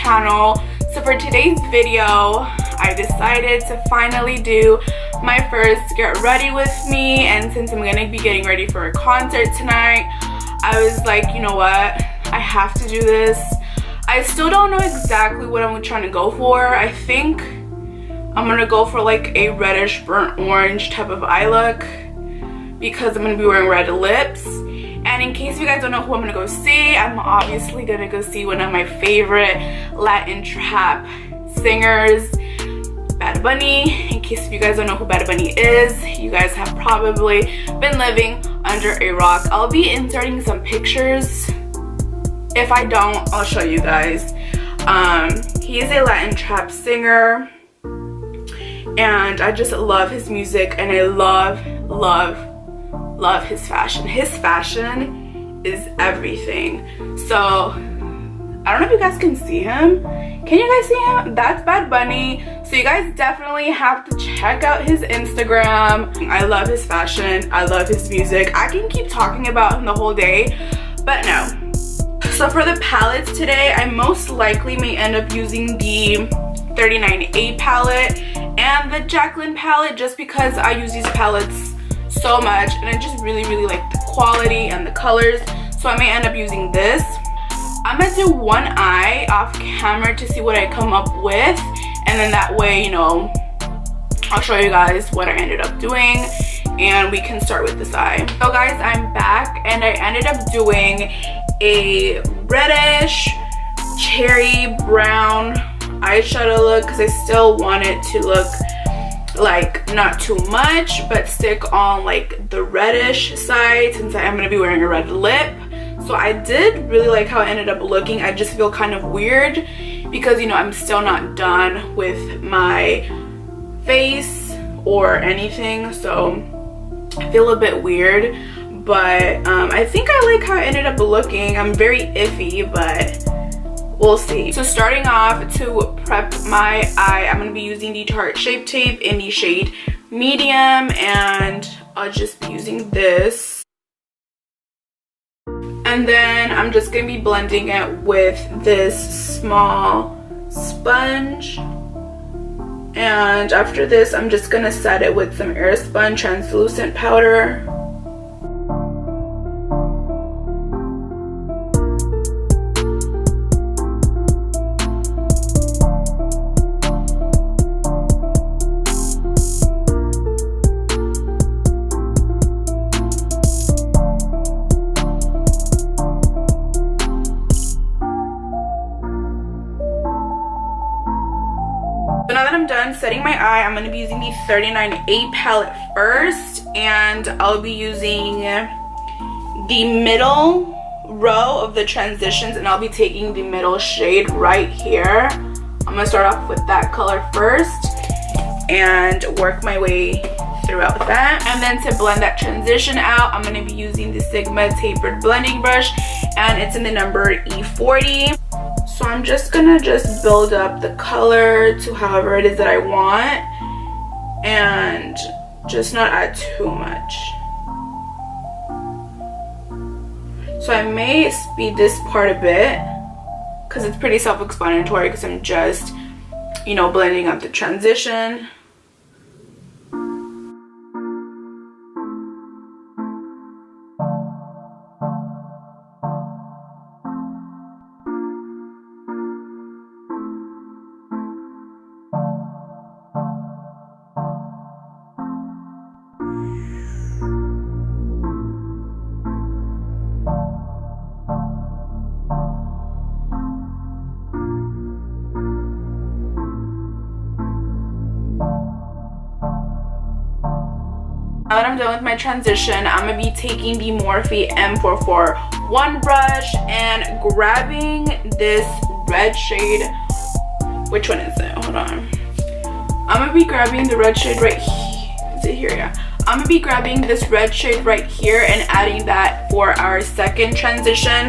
channel. So for today's video, I decided to finally do my first get ready with me, and since I'm gonna be getting ready for a concert tonight, I was like, you know what, I have to do this. I still don't know exactly what I'm trying to go for. I think I'm gonna go for like a reddish burnt orange type of eye look because I'm gonna be wearing red lips. And in case you guys don't know who I'm gonna go see, I'm obviously gonna go see one of my favorite Latin trap singers, Bad Bunny. In case you guys don't know who Bad Bunny is, you guys have probably been living under a rock. I'll be inserting some pictures. If I don't, I'll show you guys. He is a Latin trap singer, and I just love his music, and I love his fashion. His fashion is everything. So I don't know if you guys can see him. Can you guys see him? That's Bad Bunny. So you guys definitely have to check out his Instagram. I love his fashion. I love his music. I can keep talking about him the whole day, but no. So for the palettes today, I most likely may end up using the 39A palette and the Jaclyn palette, just because I use these palettes so much and I just really like the quality and the colors. So I may end up using this. I'm gonna do one eye off camera to see what I come up with, and then that way, you know, I'll show you guys what I ended up doing, and we can start with this eye. So guys, I'm back, and I ended up doing a reddish cherry brown eyeshadow look because I still want it to look like not too much but stick on like the reddish side, since I am going to be wearing a red lip. So I did really like how it ended up looking. I just feel kind of weird because, you know, I'm still not done with my face or anything, so I feel a bit weird. But I think I like how it ended up looking. I'm very iffy, but we'll see. So starting off, to prep my eye, I'm going to be using the Tarte Shape Tape in the shade medium, and I'll just be using this. And then I'm just going to be blending it with this small sponge. And after this, I'm just going to set it with some Airspun translucent powder. So now that I'm done setting my eye, I'm going to be using the 39A palette first, and I'll be using the middle row of the transitions, and I'll be taking the middle shade right here. I'm going to start off with that color first and work my way throughout that. And then to blend that transition out, I'm going to be using the Sigma tapered blending brush, and it's in the number E40. So I'm just gonna build up the color to however it is that I want, and just not add too much. So I may speed this part a bit because it's pretty self-explanatory, because I'm just, you know, blending up the transition. Now that I'm done with my transition, I'm going to be taking the Morphe M441 brush and grabbing this red shade. Which one is it? Hold on. I'm going to be grabbing the red shade right here. Is it here? Yeah. I'm going to be grabbing this red shade right here and adding that for our second transition.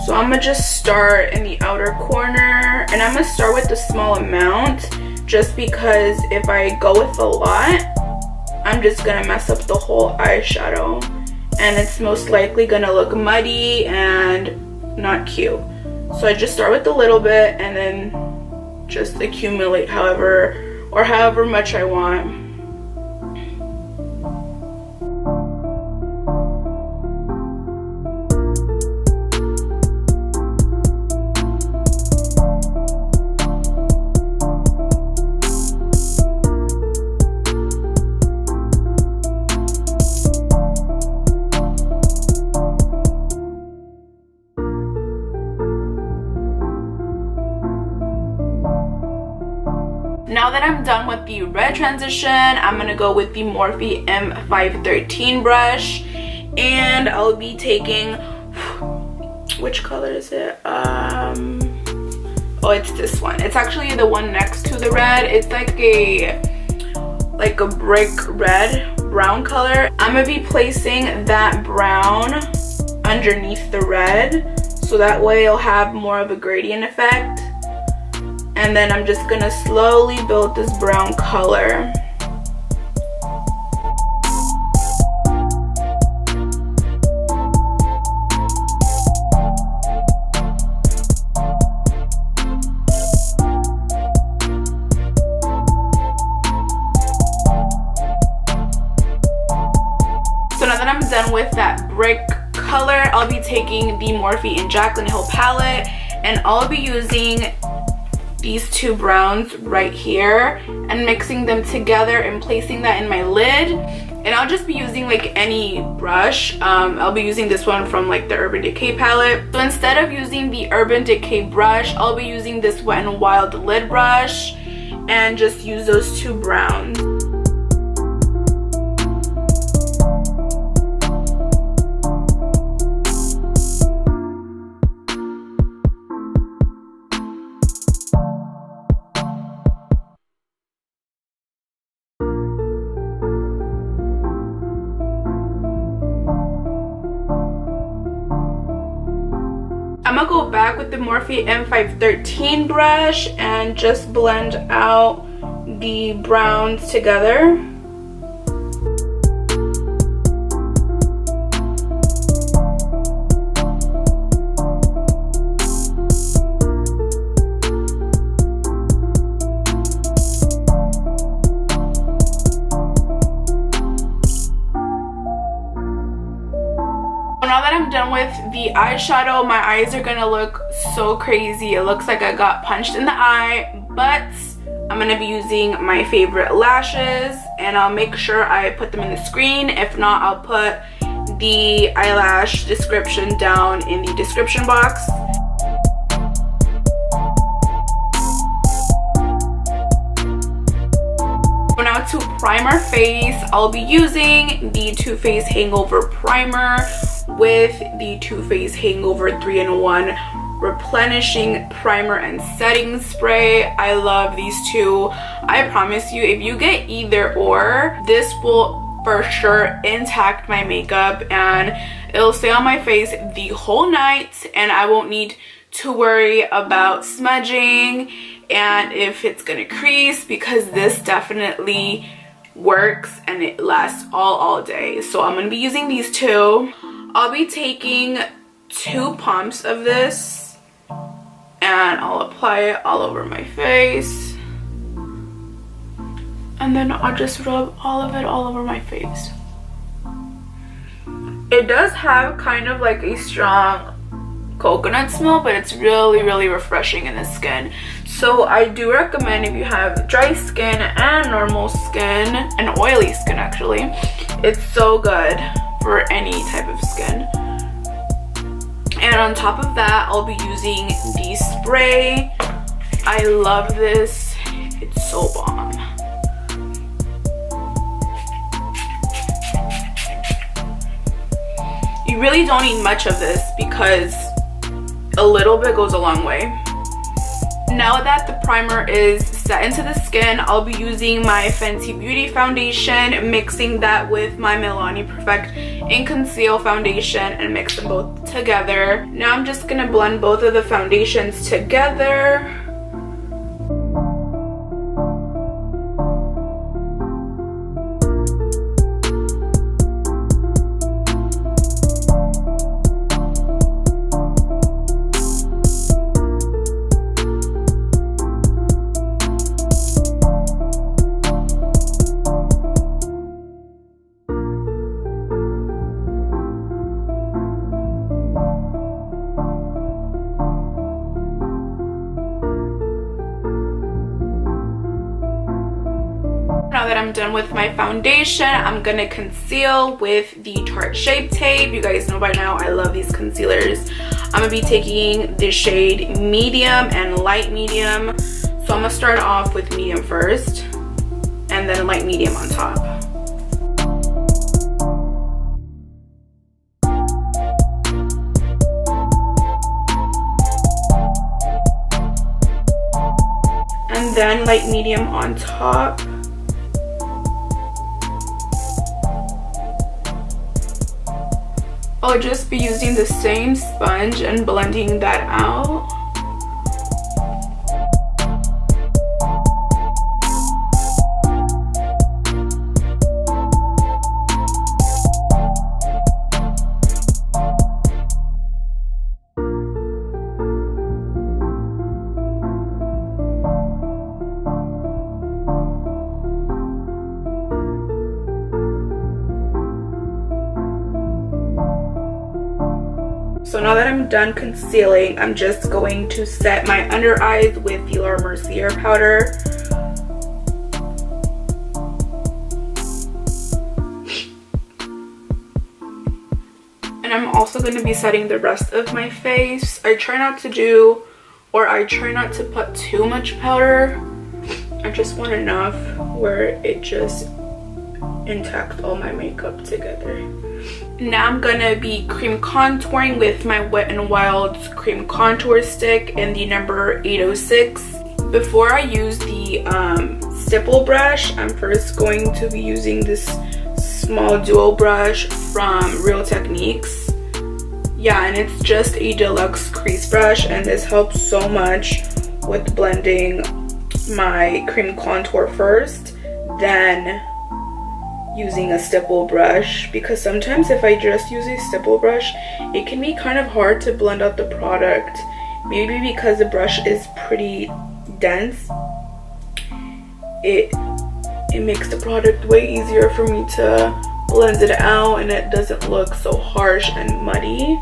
So I'm going to just start in the outer corner, and I'm going to start with a small amount just because if I go with a lot, I'm just gonna mess up the whole eyeshadow, and it's most likely gonna look muddy and not cute. So I just start with a little bit and then just accumulate however much I want. Now that I'm done with the red transition, I'm gonna go with the Morphe M513 brush, and I'll be taking, which color is it? Oh, it's this one. It's actually the one next to the red. It's like a brick red brown color. I'm gonna be placing that brown underneath the red, so that way it'll have more of a gradient effect. And then I'm just gonna slowly build this brown color. So now that I'm done with that brick color, I'll be taking the Morphe and Jaclyn Hill palette, and I'll be using these two browns right here and mixing them together and placing that in my lid. And I'll just be using like any brush. I'll be using this one from like the Urban Decay palette. So instead of using the Urban Decay brush, I'll be using this Wet n Wild lid brush and just use those two browns. I'm gonna go back with the Morphe M513 brush and just blend out the browns together. Now that I'm done with the eyeshadow, my eyes are gonna look so crazy. It looks like I got punched in the eye, but I'm gonna be using my favorite lashes, and I'll make sure I put them in the screen. If not, I'll put the eyelash description down in the description box. Now to prime our face, I'll be using the Too Faced Hangover Primer with the Too Faced Hangover 3-in-1 Replenishing Primer and Setting Spray. I love these two. I promise you, if you get either or, this will for sure intact my makeup and it'll stay on my face the whole night, and I won't need to worry about smudging and if it's gonna crease, because this definitely works and it lasts all day. So I'm gonna be using these two. I'll be taking 2 pumps of this and I'll apply it all over my face, and then I'll just rub all of it all over my face. It does have kind of like a strong coconut smell, but it's really refreshing in the skin. So I do recommend, if you have dry skin and normal skin and oily skin, actually, it's so good for any type of skin. And on top of that, I'll be using the spray. I love this, it's so bomb. You really don't need much of this because a little bit goes a long way. Now that the primer is set into the skin, I'll be using my Fenty Beauty foundation, mixing that with my Milani Perfect in Conceal foundation and mix them both together. Now I'm just gonna blend both of the foundations together. now that I'm done with my foundation, I'm gonna conceal with the Tarte Shape Tape. You guys know by now I love these concealers. I'm gonna be taking the shade medium and light medium. So I'm gonna start off with medium first and then light medium on top. And then light medium on top. I'll just be using the same sponge and blending that out. So now that I'm done concealing, I'm just going to set my under eyes with the La Mercier powder. And I'm also going to be setting the rest of my face. I try not to put too much powder. I just want enough where it just intacts all my makeup together. Now I'm gonna be cream contouring with my Wet n Wild cream contour stick in the number 806. Before I use the stipple brush, I'm first going to be using this small duo brush from Real Techniques. Yeah, and it's just a deluxe crease brush, and this helps so much with blending my cream contour first, then using a stipple brush, because sometimes if I just use a stipple brush, it can be kind of hard to blend out the product. Maybe because the brush is pretty dense, it makes the product way easier for me to blend it out, and it doesn't look so harsh and muddy.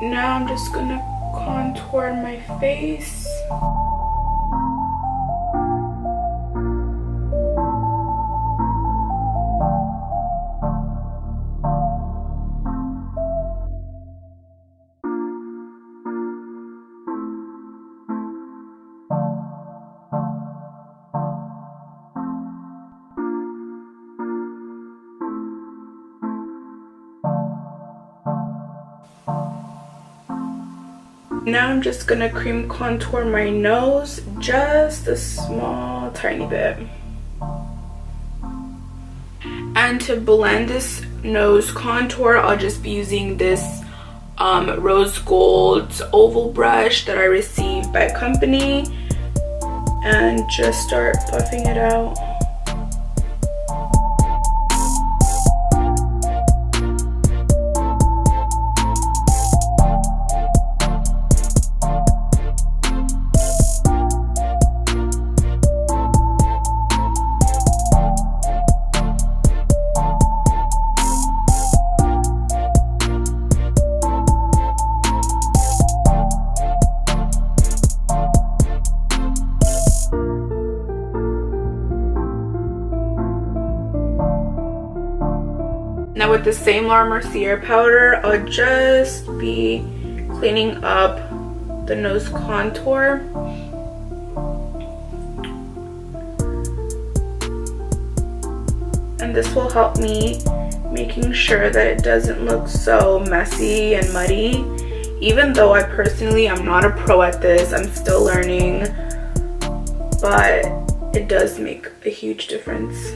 Now I'm just gonna contour my face. Now I'm just gonna cream contour my nose just a small tiny bit. And to blend this nose contour, I'll just be using this rose gold oval brush that I received by Company, and just start buffing it out. Now with the same La Mercier powder, I'll just be cleaning up the nose contour. And this will help me making sure that it doesn't look so messy and muddy. Even though I personally am not a pro at this, I'm still learning, but it does make a huge difference.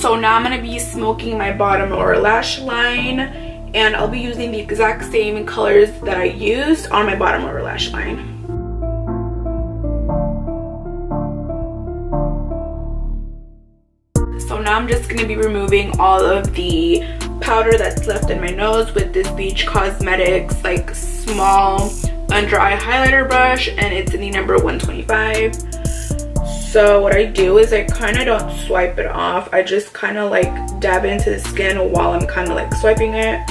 So now I'm going to be smoking my bottom lower lash line, and I'll be using the exact same colors that I used on my bottom lower lash line. So now I'm just going to be removing all of the powder that's left in my nose with this Beige Cosmetics like small under eye highlighter brush, and it's in the number 125. So what I do is I kind of don't swipe it off. I just kind of like dab into the skin while I'm kind of like swiping it.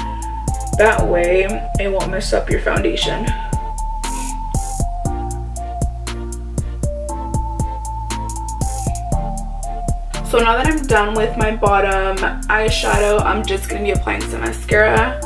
That way it won't mess up your foundation. So now that I'm done with my bottom eyeshadow, I'm just going to be applying some mascara.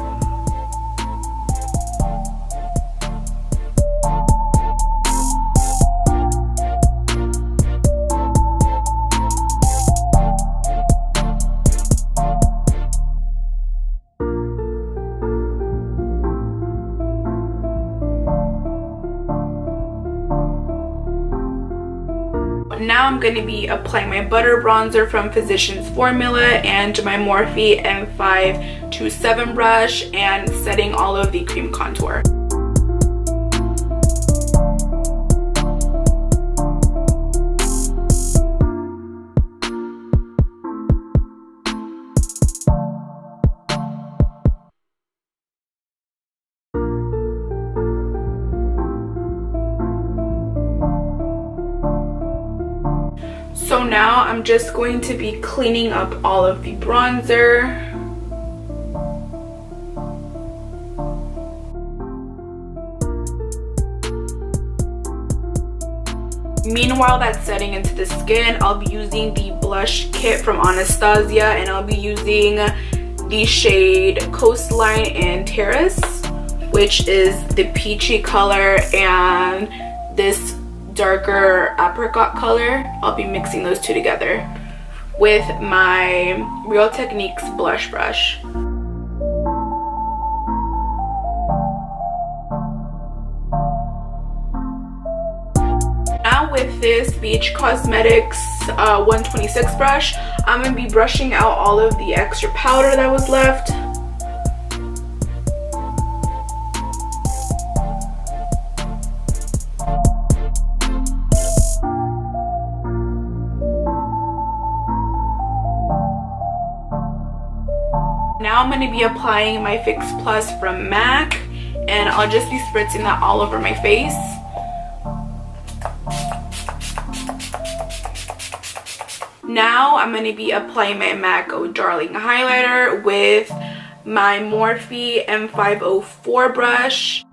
Now I'm going to be applying my butter bronzer from Physicians Formula and my Morphe M527 brush and setting all of the cream contour. So now I'm just going to be cleaning up all of the bronzer. Meanwhile that's setting into the skin, I'll be using the blush kit from Anastasia, and I'll be using the shade Coastline and Terrace, which is the peachy color, and this darker apricot color. I'll be mixing those two together with my Real Techniques blush brush. Now with this Beige Cosmetics 126 brush, I'm going to be brushing out all of the extra powder that was left. Now I'm going to be applying my Fix Plus from MAC, and I'll just be spritzing that all over my face. Now I'm going to be applying my MAC Oh Darling highlighter with my Morphe M504 brush.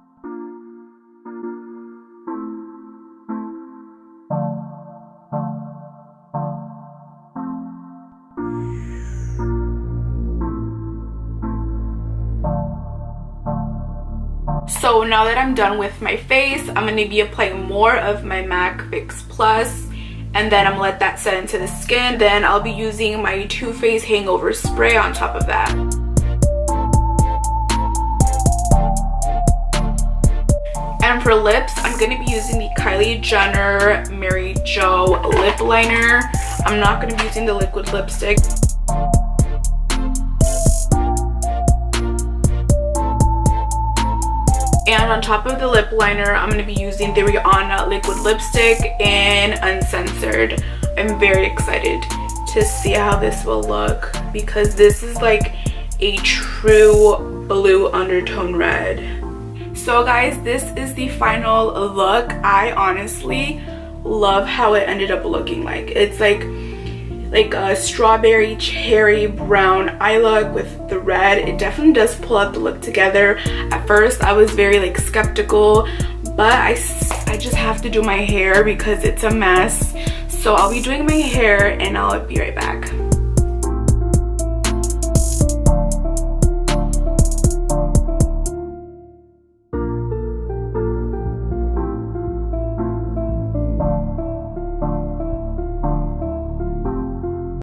So now that I'm done with my face, I'm going to be applying more of my MAC Fix Plus, and then I'm going to let that set into the skin. Then I'll be using my Too Faced Hangover Spray on top of that. And for lips, I'm going to be using the Kylie Jenner Mary Jo lip liner. I'm not going to be using the liquid lipstick. And on top of the lip liner, I'm going to be using the Rihanna liquid lipstick in Uncensored. I'm very excited to see how this will look, because this is like a true blue undertone red. So guys, this is the final look. I honestly love how it ended up looking like. It's like a strawberry cherry brown eye look with the red. It definitely does pull out the look together. At first I was very like skeptical, but I just have to do my hair because it's a mess. So I'll be doing my hair and I'll be right back.